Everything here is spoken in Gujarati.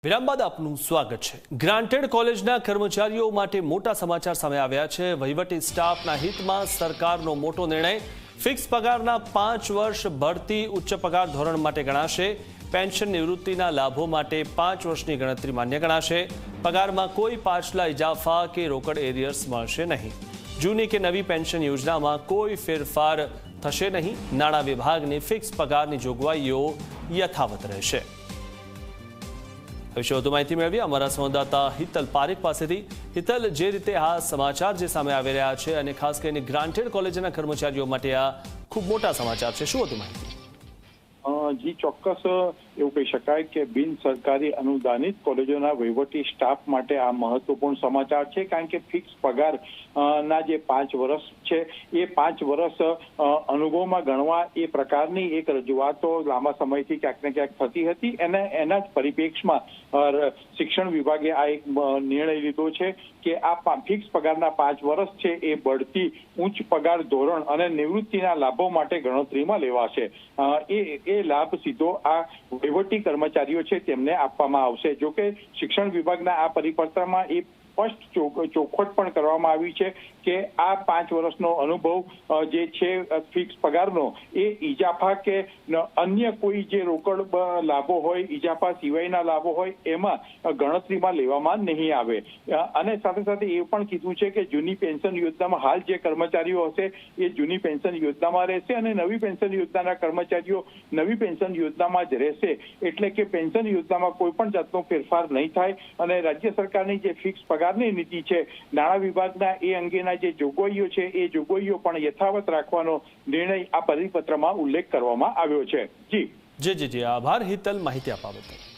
વિરામ બાદ આપનું સ્વાગત છે। ગ્રાન્ટેડ કોલેજના કર્મચારીઓ માટે મોટા સમાચાર સામે આવ્યા છે। વહીવટી સ્ટાફના હિતમાં સરકારનો મોટો નિર્ણય। ફિક્સ પગારના 5 વર્ષ બઢતી ઉચ્ચ પગાર ધોરણ માટે ગણાશે। પેન્શન નિવૃત્તિના લાભો માટે 5 વર્ષની ગણતરી માન્ય ગણાશે। પગારમાં કોઈ પાછલા ઇજાફા કે રોકડ એરિયર્સ મળશે નહીં। જૂની કે નવી પેન્શન યોજનામાં કોઈ ફેરફાર થશે નહીં। નાણાં વિભાગની ફિક્સ પગારની જોગવાઈઓ યથાવત રહેશે। વિશે વધુ માહિતી મેળવી અમારા સંવાદદાતા હિતલ પારેખ પાસેથી। હિતલ, જે રીતે આ સમાચાર જે સામે આવી રહ્યા છે અને ખાસ કરીને ગ્રાન્ટેડ કોલેજના કર્મચારીઓ માટે આ ખૂબ મોટા સમાચાર છે, શું વધુ માહિતી? જી ચોક્કસ એવું કહી શકાય કે બિન સરકારી અનુદાનિત કોલેજોના વહીવટી સ્ટાફ માટે આ મહત્વપૂર્ણ સમાચાર છે, કારણ કે ફિક્સ પગાર ના જે 5 વર્ષ છે એ 5 વર્ષ અનુભવમાં ગણવા એ પ્રકારની એક રજૂઆતો લાંબા સમયથી ક્યાંક ને ક્યાંક થતી હતી અને એના જ પરિપ્રેક્ષમાં શિક્ષણ વિભાગે આ એક નિર્ણય લીધો છે કે આ ફિક્સ પગારના 5 વર્ષ છે એ બઢતી ઉચ્ચ પગાર ધોરણ અને નિવૃત્તિના લાભો માટે ગણતરીમાં લેવાશે। એ લાભ સીધો આ વહીવટી કર્મચારીઓ છે તેમને આપવામાં આવશે। જો કે શિક્ષણ વિભાગના આ પરિપત્રમાં એ સ્પષ્ટ ચોખવટ પણ કરવામાં આવી છે કે આ 5 વર્ષનો અનુભવ જે છે ફિક્સ પગારનો એ ઇજાફા કે અન્ય કોઈ જે રોકડ લાભો હોય, ઇજાફા સિવાયના લાભો હોય એમાં ગણતરીમાં લેવામાં નહીં આવે। અને સાથે સાથે એ પણ કીધું છે કે જૂની પેન્શન યોજનામાં હાલ જે કર્મચારીઓ હશે એ જૂની પેન્શન યોજનામાં રહેશે અને નવી પેન્શન યોજનાના કર્મચારીઓ નવી પેન્શન યોજનામાં જ રહેશે। એટલે કે પેન્શન યોજનામાં કોઈ પણ જાતનો ફેરફાર નહીં થાય અને રાજ્ય સરકારની જે ફિક્સ પગારની નીતિ છે, નાણાં વિભાગના એ અંગેના જે જોગવાઈઓ છે એ જોગવાઈઓ પણ યથાવત રાખવાનો નિર્ણય આ પરિપત્રમાં ઉલ્લેખ કરવામાં આવ્યો છે। જી આભાર હિતલ, માહિતી આપવા બદલ।